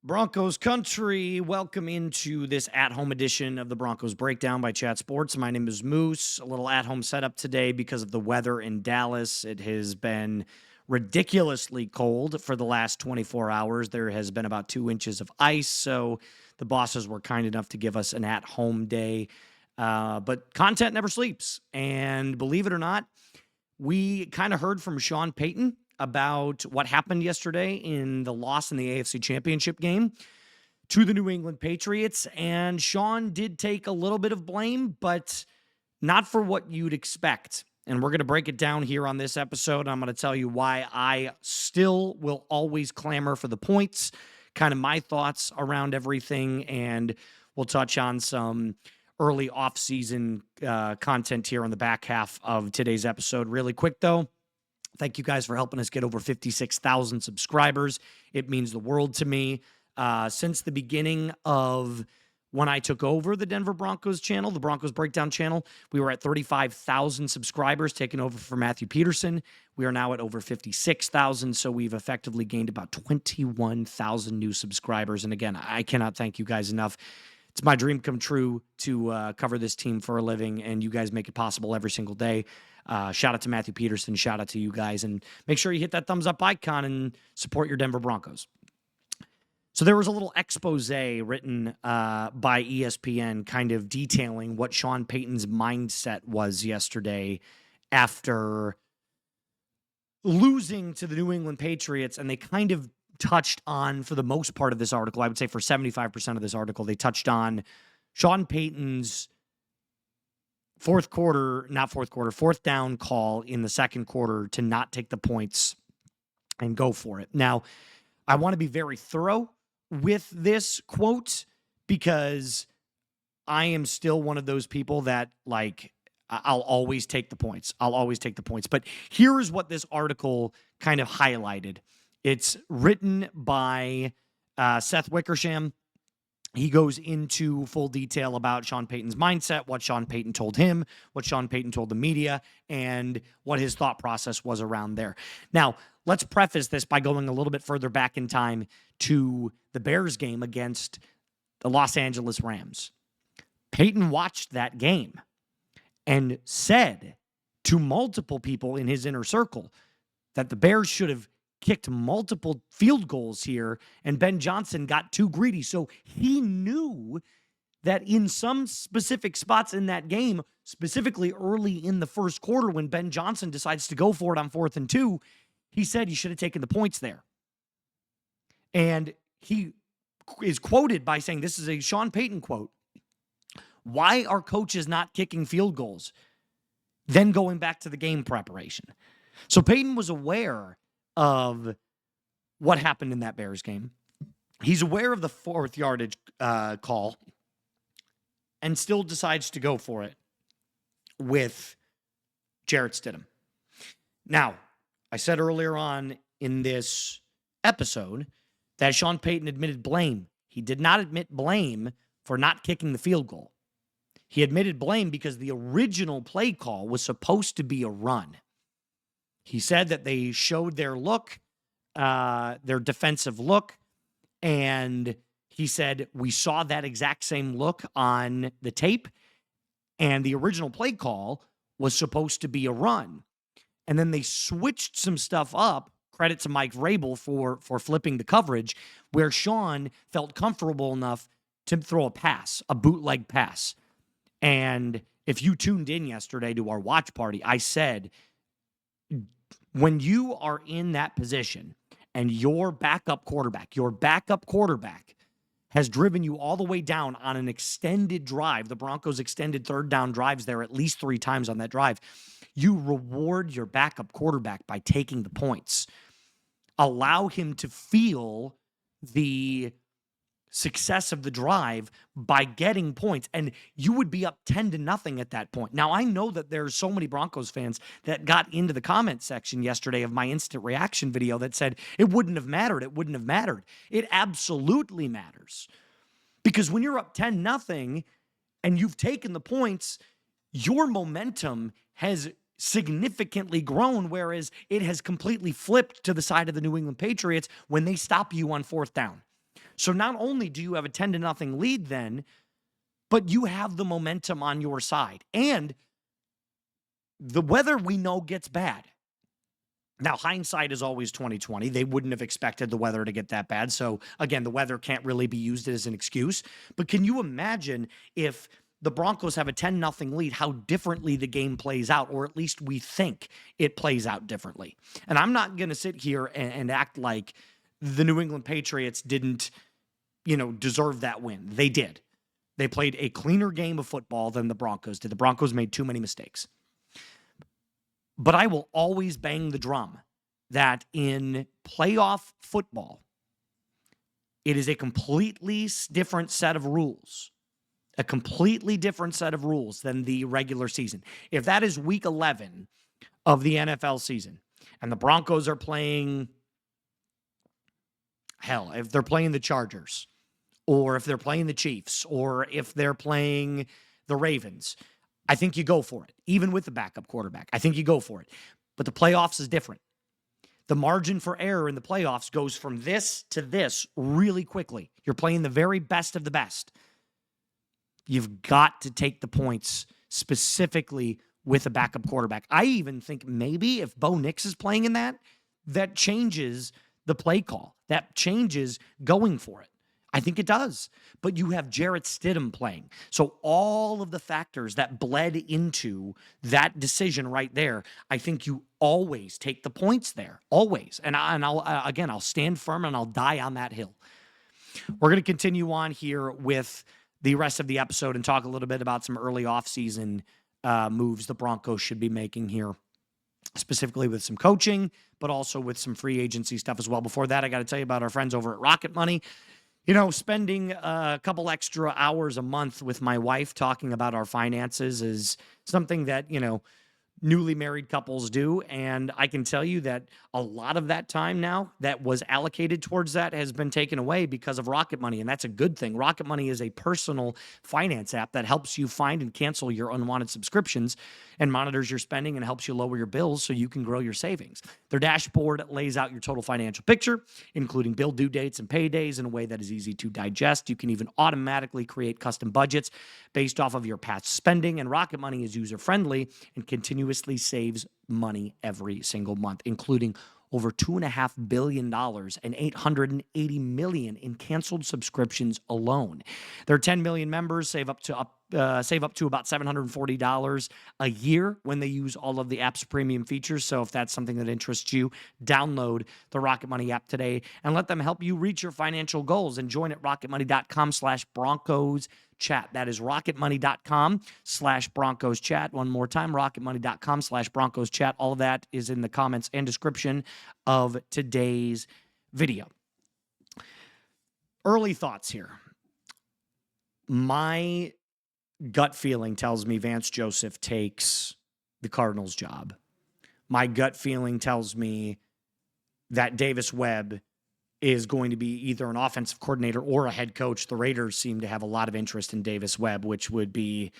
Broncos country, welcome into this at-home edition of the Broncos Breakdown by Chat Sports. My name is Moose. A little at-home setup today because of the weather in Dallas. It has been ridiculously cold for the last 24 hours. There has been about 2 inches of ice, so the bosses were kind enough to give us an at-home day. But content never sleeps, and believe it or not, we kind of heard from Sean Payton about what happened yesterday in the loss in the AFC Championship game to the New England Patriots. And Sean did take a little bit of blame, but not for what you'd expect. And we're going to break it down here on this episode. I'm going to tell you why I still will always clamor for the points, kind of my thoughts around everything, and we'll touch on some early off-season content here on the back half of today's episode. Really quick, though, thank you guys for helping us get over 56,000 subscribers. It means the world to me. Since the beginning of when I took over the Denver Broncos channel, the Broncos Breakdown channel, we were at 35,000 subscribers, taking over for Matthew Peterson. We are now at over 56,000, so we've effectively gained about 21,000 new subscribers. And again, I cannot thank you guys enough. It's my dream come true to cover this team for a living, and you guys make it possible every single day. Shout out to Matthew Peterson. Shout out to you guys. And make sure you hit that thumbs up icon and support your Denver Broncos. So there was a little expose written by ESPN kind of detailing what Sean Payton's mindset was yesterday after losing to the New England Patriots. And they kind of touched on, for the most part of this article, I would say for 75% of this article, they touched on Sean Payton's fourth down call in the second quarter to not take the points and go for it. Now, I want to be very thorough with this quote because I am still one of those people that, like, I'll always take the points. But here is what this article kind of highlighted. It's written by Seth Wickersham. He goes into full detail about Sean Payton's mindset, what Sean Payton told him, what Sean Payton told the media, and what his thought process was around there. Now, let's preface this by going a little bit further back in time to the Bears game against the Los Angeles Rams. Payton watched that game and said to multiple people in his inner circle that the Bears should have kicked multiple field goals here, and Ben Johnson got too greedy. So he knew that in some specific spots in that game, specifically early in the first quarter when Ben Johnson decides to go for it on 4th and 2, he said he should have taken the points there. And he is quoted by saying, this is a Sean Payton quote, "Why are coaches not kicking field goals?" Then going back to the game preparation. So Payton was aware of what happened in that Bears game. He's aware of the 4th yardage call and still decides to go for it with Jarrett Stidham. Now, I said earlier on in this episode that Sean Payton admitted blame. He did not admit blame for not kicking the field goal. He admitted blame because the original play call was supposed to be a run. He said that they showed their look, their defensive look, and he said, we saw that exact same look on the tape, and the original play call was supposed to be a run. And then they switched some stuff up, credit to Mike Vrabel for flipping the coverage, where Sean felt comfortable enough to throw a pass, a bootleg pass. And if you tuned in yesterday to our watch party, I said, when you are in that position and your backup quarterback has driven you all the way down on an extended drive, the Broncos extended 3rd down drives there at least 3 times on that drive, you reward your backup quarterback by taking the points. Allow him to feel the success of the drive by getting points, and you would be up 10-0 at that point. Now, I know that there's so many Broncos fans that got into the comment section yesterday of my instant reaction video that said it wouldn't have mattered. It absolutely matters, because when you're up 10-0 and you've taken the points, your momentum has significantly grown, whereas it has completely flipped to the side of the New England Patriots when they stop you on 4th down. So not only do you have a 10-0 lead then, but you have the momentum on your side. And the weather we know gets bad. Now, hindsight is always 2020. They wouldn't have expected the weather to get that bad. So again, the weather can't really be used as an excuse. But can you imagine if the Broncos have a 10-0 lead, how differently the game plays out, or at least we think it plays out differently? And I'm not going to sit here and act like the New England Patriots didn't, deserve that win. They did. They played a cleaner game of football than the Broncos did. The Broncos made too many mistakes. But I will always bang the drum that in playoff football, it is a completely different set of rules. A completely different set of rules than the regular season. If that is week 11 of the NFL season, and the Broncos are playing, if they're playing the Chargers, or if they're playing the Chiefs, or if they're playing the Ravens, I think you go for it. Even with the backup quarterback, I think you go for it. But the playoffs is different. The margin for error in the playoffs goes from this to this really quickly. You're playing the very best of the best. You've got to take the points specifically with a backup quarterback. I even think maybe if Bo Nix is playing in that changes the play call. That changes going for it. I think it does. But you have Jarrett Stidham playing. So all of the factors that bled into that decision right there, I think you always take the points there. Always. And I'll stand firm and I'll die on that hill. We're going to continue on here with the rest of the episode and talk a little bit about some early offseason moves the Broncos should be making here, specifically with some coaching, but also with some free agency stuff as well. Before that, I got to tell you about our friends over at Rocket Money. Spending a couple extra hours a month with my wife talking about our finances is something that, newly married couples do. And I can tell you that a lot of that time now that was allocated towards that has been taken away because of Rocket Money. And that's a good thing. Rocket Money is a personal finance app that helps you find and cancel your unwanted subscriptions and monitors your spending and helps you lower your bills so you can grow your savings. Their dashboard lays out your total financial picture, including bill due dates and paydays in a way that is easy to digest. You can even automatically create custom budgets based off of your past spending. And Rocket Money is user-friendly and continuously saves money every single month, including over $2.5 billion and 880 million in canceled subscriptions alone. Their 10 million members save up to about $740 a year when they use all of the app's premium features. So if that's something that interests you, download the Rocket Money app today and let them help you reach your financial goals. And join at rocketmoney.com/Broncos chat. That is rocketmoney.com/Broncos chat. One more time, rocketmoney.com/Broncos chat. All of that is in the comments and description of today's video. Early thoughts here. My gut feeling tells me Vance Joseph takes the Cardinals job. My gut feeling tells me that Davis Webb is going to be either an offensive coordinator or a head coach. The Raiders seem to have a lot of interest in Davis Webb, which would be,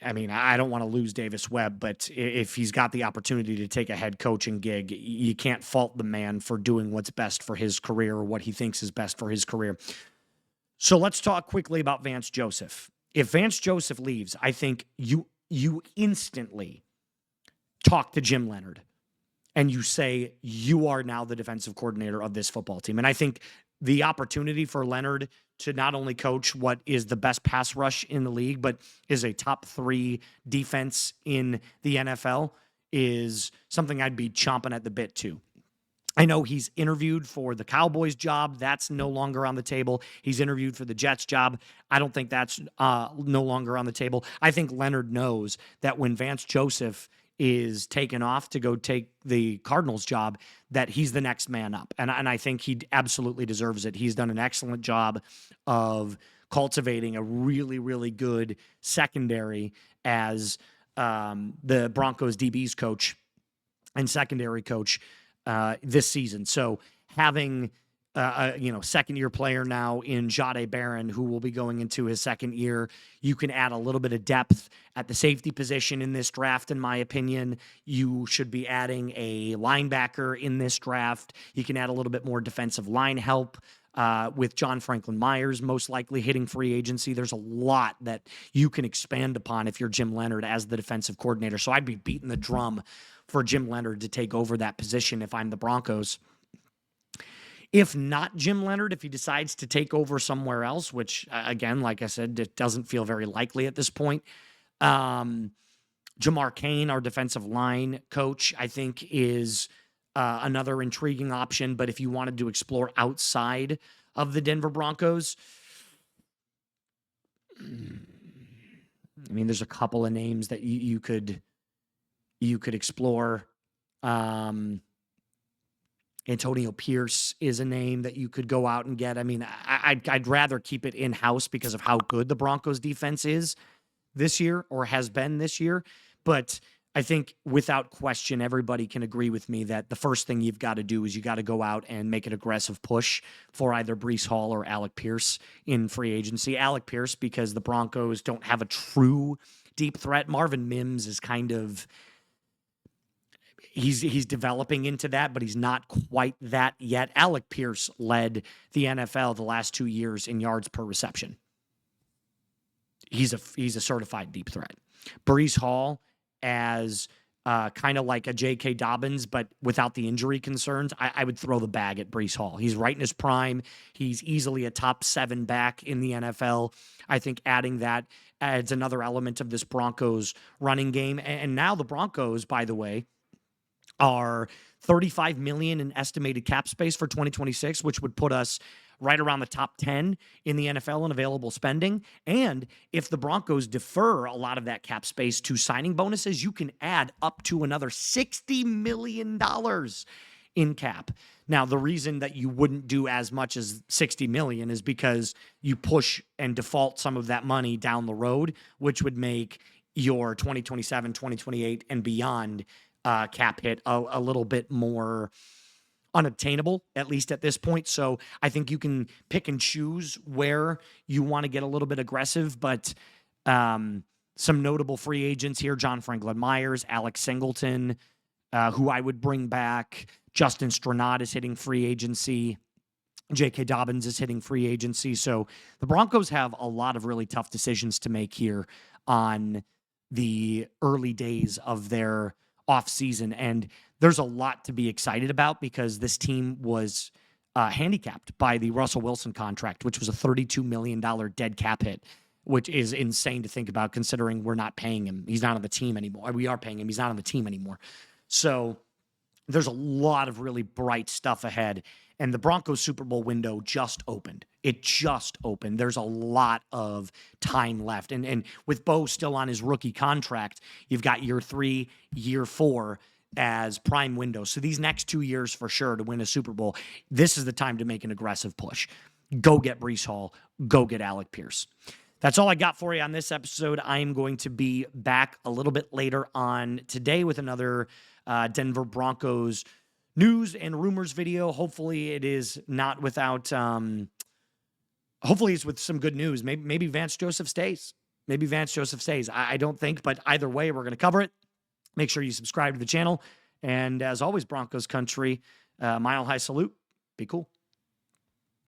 I don't want to lose Davis Webb, but if he's got the opportunity to take a head coaching gig, you can't fault the man for doing what's best for his career or what he thinks is best for his career. So let's talk quickly about Vance Joseph. If Vance Joseph leaves, I think you instantly talk to Jim Leonhard and you say, you are now the defensive coordinator of this football team. And I think the opportunity for Leonhard to not only coach what is the best pass rush in the league, but is a top 3 defense in the NFL is something I'd be chomping at the bit to. I know he's interviewed for the Cowboys job. That's no longer on the table. He's interviewed for the Jets job. I don't think that's no longer on the table. I think Leonhard knows that when Vance Joseph is taken off to go take the Cardinals job, that he's the next man up. And I think he absolutely deserves it. He's done an excellent job of cultivating a really, really good secondary as the Broncos DBs coach and secondary coach this season. So having a second-year player now in Jahdae Barron, who will be going into his second year, you can add a little bit of depth at the safety position in this draft, in my opinion. You should be adding a linebacker in this draft. You can add a little bit more defensive line help with John Franklin Myers most likely hitting free agency. There's a lot that you can expand upon if you're Jim Leonhard as the defensive coordinator. So I'd be beating the drum for Jim Leonhard to take over that position if I'm the Broncos. If not Jim Leonhard, if he decides to take over somewhere else, which, again, like I said, it doesn't feel very likely at this point, Jamar Cain, our defensive line coach, I think is another intriguing option. But if you wanted to explore outside of the Denver Broncos, I mean, there's a couple of names that you could explore. Antonio Pierce is a name that you could go out and get. I mean, I'd rather keep it in-house because of how good the Broncos defense is this year or has been this year. But I think without question, everybody can agree with me that the first thing you've got to do is you got to go out and make an aggressive push for either Breece Hall or Alec Pierce in free agency. Alec Pierce, because the Broncos don't have a true deep threat. Marvin Mims is kind of... He's developing into that, but he's not quite that yet. Alec Pierce led the NFL the last 2 years in yards per reception. He's a certified deep threat. Breece Hall as kind of like a J.K. Dobbins, but without the injury concerns, I would throw the bag at Breece Hall. He's right in his prime. He's easily a top 7 back in the NFL. I think adding that adds another element of this Broncos running game. And now the Broncos, by the way, are $35 million in estimated cap space for 2026, which would put us right around the top 10 in the NFL in available spending. And if the Broncos defer a lot of that cap space to signing bonuses, you can add up to another $60 million in cap. Now, the reason that you wouldn't do as much as $60 million is because you push and default some of that money down the road, which would make your 2027, 2028, and beyond cap hit a little bit more unobtainable, at least at this point. So I think you can pick and choose where you want to get a little bit aggressive, but some notable free agents here: John Franklin Myers, Alex Singleton, who I would bring back. Justin Stranad is hitting free agency. J.K. Dobbins is hitting free agency. So the Broncos have a lot of really tough decisions to make here on the early days of their offseason. And there's a lot to be excited about because this team was handicapped by the Russell Wilson contract, which was a $32 million dead cap hit, which is insane to think about considering we're not paying him. He's not on the team anymore. We are paying him. He's not on the team anymore. So there's a lot of really bright stuff ahead. And the Broncos Super Bowl window just opened. It just opened. There's a lot of time left. And with Bo still on his rookie contract, you've got year 3, year 4 as prime windows. So these next 2 years for sure to win a Super Bowl, this is the time to make an aggressive push. Go get Breece Hall. Go get Alec Pierce. That's all I got for you on this episode. I am going to be back a little bit later on today with another Denver Broncos news and rumors video. Hopefully it is not without, hopefully it's with some good news. Maybe Vance Joseph stays. I don't think, but either way, we're going to cover it. Make sure you subscribe to the channel. And as always, Broncos country, mile high salute. Be cool.